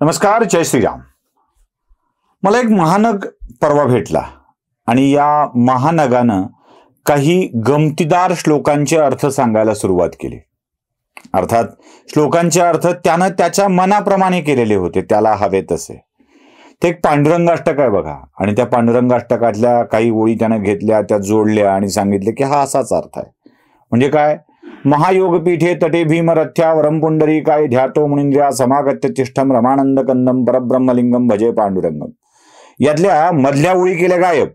नमस्कार, जय श्रीराम. मला एक महानग परवा भेटला आणि या महानगानं काही गमतीदार श्लोकांचे अर्थ सांगायला सुरुवात केली. अर्थात श्लोकांचे अर्थ त्यानं त्याच्या मनाप्रमाणे केलेले होते, त्याला हवे तसे. ते एक पांडुरंगाष्टक आहे बघा, आणि त्या पांडुरंगाष्टकातल्या काही ओळी त्यानं घेतल्या, त्या जोडल्या आणि सांगितले की हा असाच अर्थ आहे. म्हणजे काय? महायोगपीठे तटे भीमरथ्या वरम पुंडरीकाय ध्यातो मुनींद्र्या समागत्य तिष्ठम रमानंद कंदम परब्रह्मलिंगम भजे पांडुरंगम. यातल्या मधल्या ओळी केल्या गायब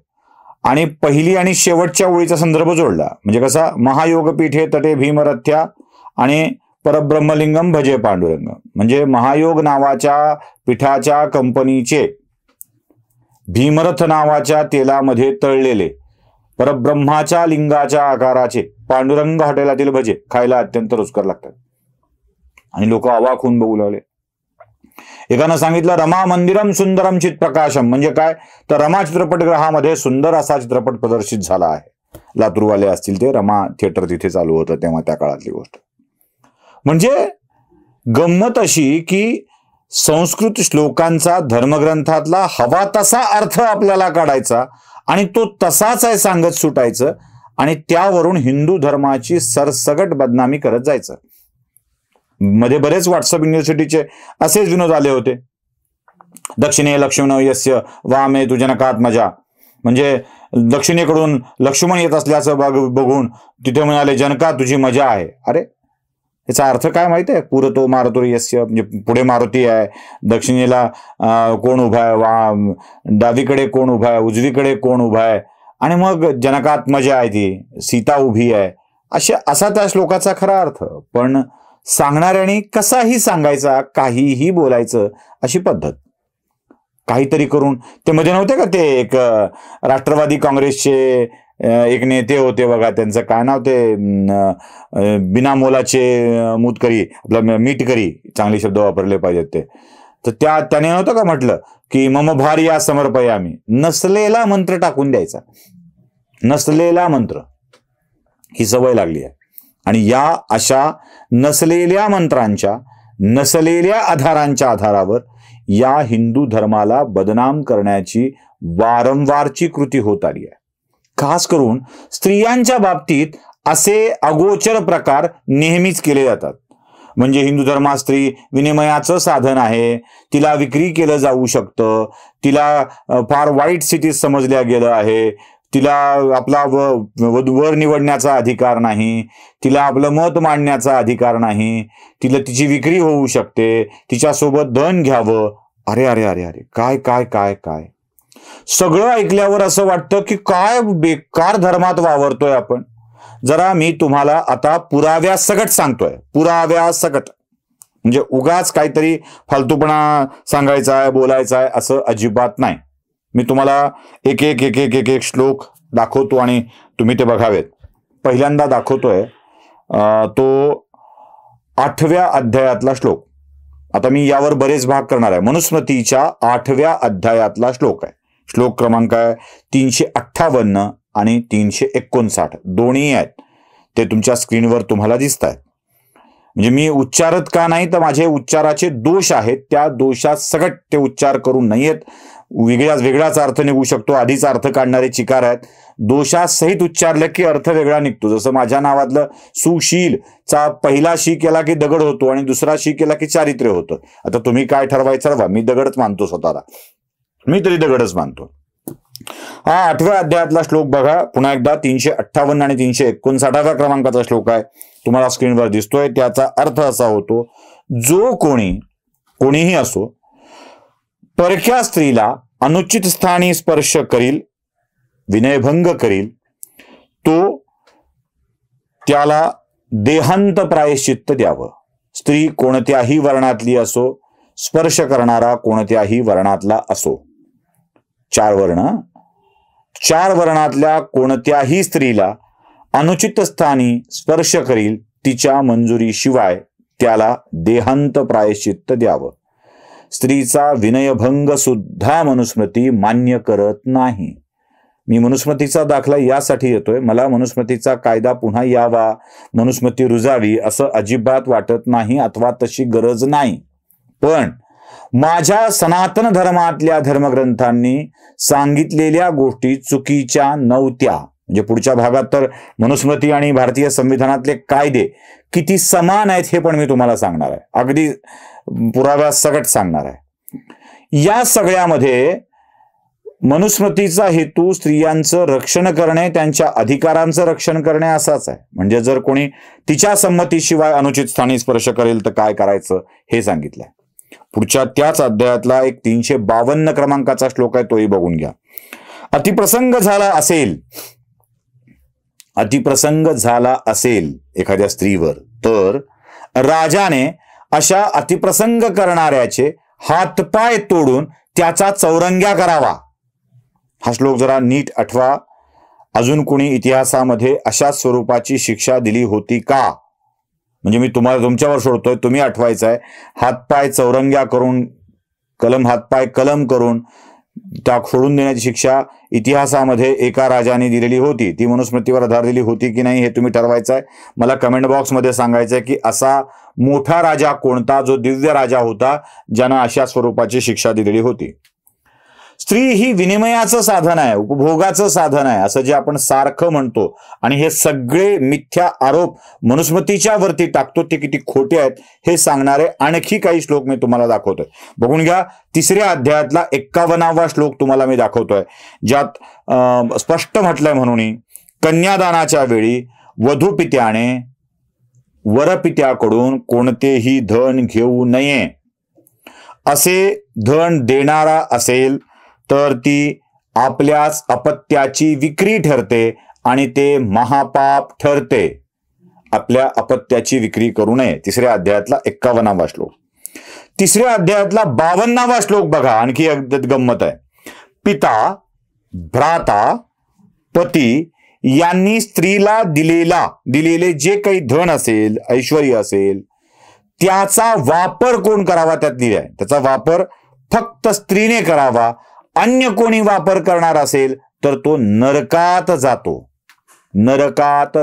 आणि पहिली आणि शेवटच्या ओळीचा संदर्भ जोडला. म्हणजे कसा? महायोगपीठे तटे भीमरथ्या आणि परब्रह्मलिंगम भजे पांडुरंग. म्हणजे महायोग नावाच्या पीठाच्या कंपनीचे भीमरथ नावाच्या तेलामध्ये तळलेले परब्रह्माच्या लिंगाच्या आकाराचे पांडुरंग हॉटेलातील भजे खायला अत्यंत रुचकर लागतात. आणि लोक अवाक होऊन बघू लागले. एकानं सांगितलं रमा मंदिरम सुंदरम चित्प्रकाशम. म्हणजे काय? तर रमा चित्रपटगृहामध्ये सुंदर असा चित्रपट प्रदर्शित झाला आहे. लातूरवाले असतील ते, रमा थिएटर तिथे चालू होतं तेव्हा, त्या काळातली गोष्ट. म्हणजे गंमत अशी की संस्कृत श्लोकांचा धर्मग्रंथातला हवा तसा अर्थ आपल्याला काढायचा आणि तो तसाच आहे सांगत सुटायचं आणि त्यावरून हिंदू धर्माची सरसगट बदनामी करत जायचं. मध्ये बरेच व्हॉट्सअप युनिव्हर्सिटीचे असेच विनोद आले होते. दक्षिणे लक्ष्मण यस्य वामे तु जनकात मजा. म्हणजे दक्षिणेकडून लक्ष्मण येत असल्याचं बघून तिथे म्हणाले जनका तुझी मजा आहे. अरे याचा अर्थ काय माहिती आहे? पुरतो मारुतो यस्य, म्हणजे पुढे मारुती आहे, दक्षिणेला कोण उभा आहे, डावीकडे कोण उभा आहे, उजवीकडे कोण उभा आहे, आणि मग जनकात मजा आहे, ती सीता उभी आहे. असा त्या श्लोकाचा खरा अर्थ. पण सांगणाऱ्याने कसाही सांगायचा, काहीही बोलायचं अशी पद्धत. काहीतरी करून ते मध्ये नव्हते का, ते एक राष्ट्रवादी काँग्रेसचे एक नेते होते बघा, त्यांचं काय नाव, ते बिनामोलाचे मूतकरी, आपला मीठकरी, चांगले शब्द वापरले पाहिजेत ते. तर त्याने नव्हतं का म्हटलं की मम भार्या समर्पयामी. नसलेला मंत्र टाकून द्यायचा. नसलेला मंत्र ही सवय लागली आहे. आणि या अशा नसलेल्या मंत्रांच्या, नसलेल्या आधारांच्या आधारावर या हिंदू धर्माला बदनाम करण्याची वारंवारची कृती होत आली आहे. खास करून स्त्रियांच्या बाबतीत असे अगोचर प्रकार नेहमीच केले जातात. म्हणजे हिंदू धर्मात स्त्री विनिमयाचं साधन आहे, तिला विक्री केलं जाऊ शकतं, तिला फार वाईट स्थितीत समजल्या गेलं आहे, तिला आपला वर निवडण्याचा अधिकार नाही, तिला आपलं मत मांडण्याचा अधिकार नाही, तिला तिची विक्री होऊ शकते, तिच्यासोबत धन घ्यावं. अरे अरे अरे अरे काय काय काय काय सगळं ऐकल्यावर असं वाटतं की काय बेकार धर्मात वावरतोय आपण. जरा मी तुम्हाला आता पुराव्यासकट सांगतोय, पुराव्यासकट. म्हणजे उगाच काहीतरी फालतूपणा सांगायचा आहे, बोलायचा आहे असं अजिबात नाही. मी तुम्हाला एक एक एक एक एक एक श्लोक दाखवतो आणि तुम्ही ते बघावेत. पहिल्यांदा दाखवतोय तो 8व्या अध्यायातला श्लोक. आता मी यावर बरेच भाग करणार आहे. मनुस्मृतीच्या 8व्या अध्यायातला श्लोक आहे. श्लोक क्रमांक आहे 358 आणि 359, दोन्ही आहेत. ते तुमच्या स्क्रीनवर तुम्हाला दिसत आहेत. म्हणजे मी उच्चारत का नाही, तर माझे उच्चाराचे दोष आहेत, त्या दोषात सगट ते उच्चार करू नयेत. वेगळाच अर्थ निघू शकतो. आधीच अर्थ काढणारे चिकार आहेत. दोषासहित उच्चारलं की अर्थ वेगळा निघतो. जसं माझ्या नावातलं सुशील चा पहिला शी केला की दगड होतो आणि दुसरा शी केला की चारित्र्य होतं. आता तुम्ही काय ठरवायचं ठरवा. मी दगडच मानतो स्वतःला, मी तरी दगडच मानतो. हा 8व्या अध्यायातला श्लोक बघा पुन्हा एकदा. 358 आणि 359 क्रमांकाचा श्लोक आहे, तुम्हाला स्क्रीनवर दिसतोय. त्याचा अर्थ असा होतो, जो कोणीही असो परक्या स्त्रीला अनुचित स्थानी स्पर्श करील, विनयभंग करील, तो त्याला देहांत प्रायश्चित्त द्यावं. स्त्री कोणत्याही वर्णातली असो, स्पर्श करणारा कोणत्याही वर्णातला असो. 4 वर्ण, 4 वर्णातल्या कोणत्याही स्त्रीला अनुचित स्थानी स्पर्श करील, तिच्या मंजुरीशिवाय त्याला देहांत प्रायश्चित्त द्यावं. स्त्रीचा विनयभंग सुद्धा मनुस्मृती मान्य करत नाही. मी मनुस्मृतीचा दाखला यासाठी येतोय, मला मनुस्मृतीचा कायदा पुन्हा यावा, मनुस्मृती रुजावी असं अजिबात वाटत नाही अथवा तशी गरज नाही. पण माझ्या सनातन धर्मातल्या धर्मग्रंथांनी सांगितलेल्या गोष्टी चुकीच्या नव्हत्या. म्हणजे पुढच्या भागात तर मनुस्मृती आणि भारतीय संविधानातले कायदे किती समान आहेत हे पण मी तुम्हाला सांगणार आहे, अगदी पुराव्यासकट सांगणार आहे. या सगळ्यामध्ये मनुस्मृतीचा हेतू स्त्रियांचं रक्षण करणे, त्यांच्या अधिकारांचं रक्षण करणे असाच आहे. म्हणजे जर कोणी तिच्या संमतीशिवाय अनुचित स्थानी स्पर्श करेल तर काय करायचं हे सांगितलंय. पुढच्या त्याच अध्यायातला एक 352 क्रमांकाचा श्लोक आहे, तोही बघून घ्या. अतिप्रसंग झाला असेल एखाद्या स्त्रीवर तर राजाने अशा अतिप्रसंग करणाऱ्याचे हातपाय तोडून त्याचा चौरंग्या करावा. हा श्लोक जरा नीट आठवा. अजून कोणी इतिहासामध्ये अशा स्वरूपाची शिक्षा दिली होती का? म्हणजे मी तुम्हाला तुमच्यावर सोडतोय, तुम्ही आठवायचं आहे. हातपाय चौरंग्या करून, हातपाय कलम करून त्या फोडून देण्याची शिक्षा इतिहासामध्ये एका राजाने दिलेली होती. ती मनुस्मृतीवर आधारलेली होती की नाही हे तुम्ही ठरवायचं आहे. मला कमेंट बॉक्समध्ये सांगायचं आहे की असा मोठा राजा कोणता, जो दिव्य राजा होता ज्यानं अशा स्वरूपाची शिक्षा दिलेली होती. स्त्री ही विनिमयाचं साधन आहे, उपभोगाचं साधन आहे, असं जे आपण सारखं म्हणतो आणि हे सगळे मिथ्या आरोप मनुस्मृतीच्या वरती टाकतो ते किती खोटे आहेत हे सांगणारे आणखी काही श्लोक मी तुम्हाला दाखवतोय. बघून घ्या. 3ऱ्या अध्यायातला 51वा श्लोक तुम्हाला मी दाखवतोय, ज्यात स्पष्ट म्हटलंय म्हणून कन्यादानाच्या वेळी वधूपित्याने वरपित्याकडून कोणतेही धन घेऊ नये. असे धन देणारा असेल तर ती आपल्याच अपत्याची विक्री ठरते आणि ते महापाप ठरते. आपल्या अपत्याची विक्री करू नये. 3ऱ्या अध्यायातला 51वा श्लोक. 3ऱ्या अध्यायातला 52वा श्लोक बघा, आणखी गंमत आहे. पिता, भ्राता, पती यांनी स्त्रीला दिलेले जे काही धन असेल, ऐश्वर्य असेल, त्याचा वापर कोण करावा त्यात लिहिलंय. त्याचा वापर फक्त स्त्रीने करावा. अन्य कोणी वापर करणार असेल तर तो नरकात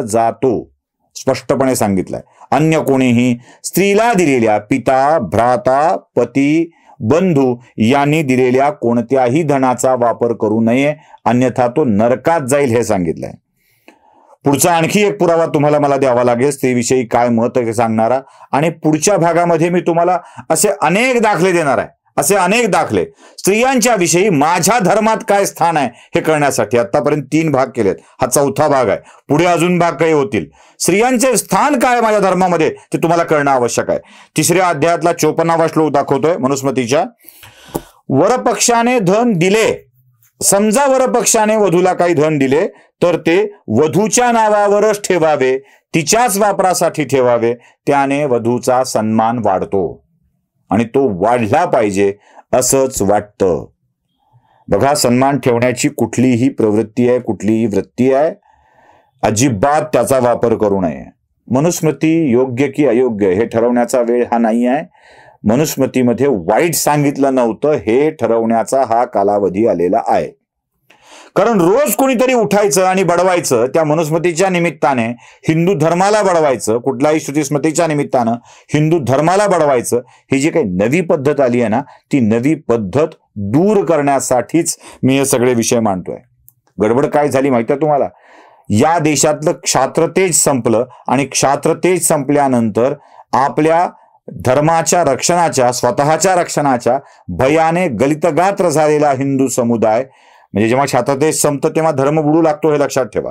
जातो. स्पष्टपणे सांगितलंय. अन्य कोणीही स्त्रीला दिलेल्या पिता, भ्राता, पती, बंधू यांनी दिलेल्या कोणत्याही धनाचा वापर करू नये, अन्यथा तो नरकात जाईल हे सांगितलंय. पुढचा आणखी एक पुरावा तुम्हाला मला द्यावा लागेल स्त्रीविषयी काय मत आहे सांगणारा. आणि पुढच्या भागामध्ये मी तुम्हाला असे अनेक दाखले देणार आहे, असे अनेक दाखले स्त्रियांच्या विषयी माझ्या धर्मात काय स्थान आहे हे कळण्यासाठी. आतापर्यंत 3 भाग केलेत, हा 4था भाग आहे. पुढे अजून भाग काही होतील. स्त्रियांचे स्थान काय माझ्या धर्मामध्ये ते तुम्हाला कळणं आवश्यक आहे. 3ऱ्या अध्यायातला 54वा श्लोक दाखवतोय मनुस्मृतीच्या. वरपक्षाने धन दिले, समजा वरपक्षाने वधूला काही धन दिले तर ते वधूच्या नावावरच ठेवावे, तिच्याच वापरासाठी ठेवावे. त्याने वधूचा सन्मान वाढतो आणि तो वाढला पाहिजे असंच वाटतं. बघा, सन्मान ठेवण्याची कुठलीही प्रवृत्ती आहे, कुठलीही वृत्ती आहे, अजिबात त्याचा वापर करू नये. मनुस्मृती योग्य की अयोग्य हे ठरवण्याचा वेळ हा नाही आहे. मनुस्मृतीमध्ये वाईट सांगितलं नव्हतं हे ठरवण्याचा हा कालावधी आलेला आहे. कारण रोज कोणीतरी उठायचं आणि बडवायचं, त्या मनुस्मृतीच्या निमित्ताने हिंदू धर्माला बडवायचं, कुठल्याही श्रुतीस्मृतीच्या निमित्तानं हिंदू धर्माला बडवायचं. ही जी काही नवी पद्धत आली आहे ना, ती नवी पद्धत दूर करण्यासाठीच मी हे सगळे विषय मांडतोय. गडबड काय झाली माहिती आहे तुम्हाला? या देशातलं क्षात्रतेज संपलं आणि क्षात्रतेज संपल्यानंतर आपल्या धर्माच्या रक्षणाच्या, स्वतःच्या रक्षणाच्या भयाने गलितगात्र झालेला हिंदू समुदाय, म्हणजे जेव्हा क्षात्रतेज संपतं तेव्हा धर्म बुडू लागतो हे लक्षात ठेवा.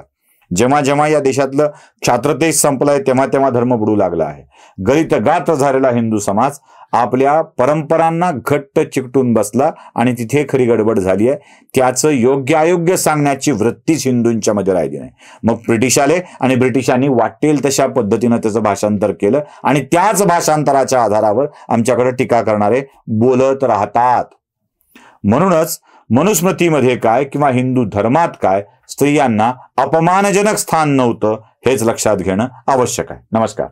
जेव्हा जेव्हा या देशातलं क्षात्रतेज संपलंय तेव्हा तेव्हा धर्म बुडू लागला आहे. गलितगात्र झालेला हिंदू समाज आपल्या परंपरांना घट्ट चिकटून बसला आणि तिथे खरी गडबड झाली आहे. त्याचं योग्य अयोग्य सांगण्याची वृत्तीच हिंदूंच्या मध्ये राहिली नाही. मग ब्रिटिश आले आणि ब्रिटिशांनी वाटेल तशा पद्धतीनं त्याचं भाषांतर केलं आणि त्याच भाषांतराच्या आधारावर आमच्याकडे टीका करणारे बोलत राहतात. म्हणूनच मनुस्मृतीमध्ये काय किंवा हिंदू धर्मात काय स्त्रियांना अपमानजनक स्थान नव्हतं हेच लक्षात घेणं आवश्यक आहे. नमस्कार.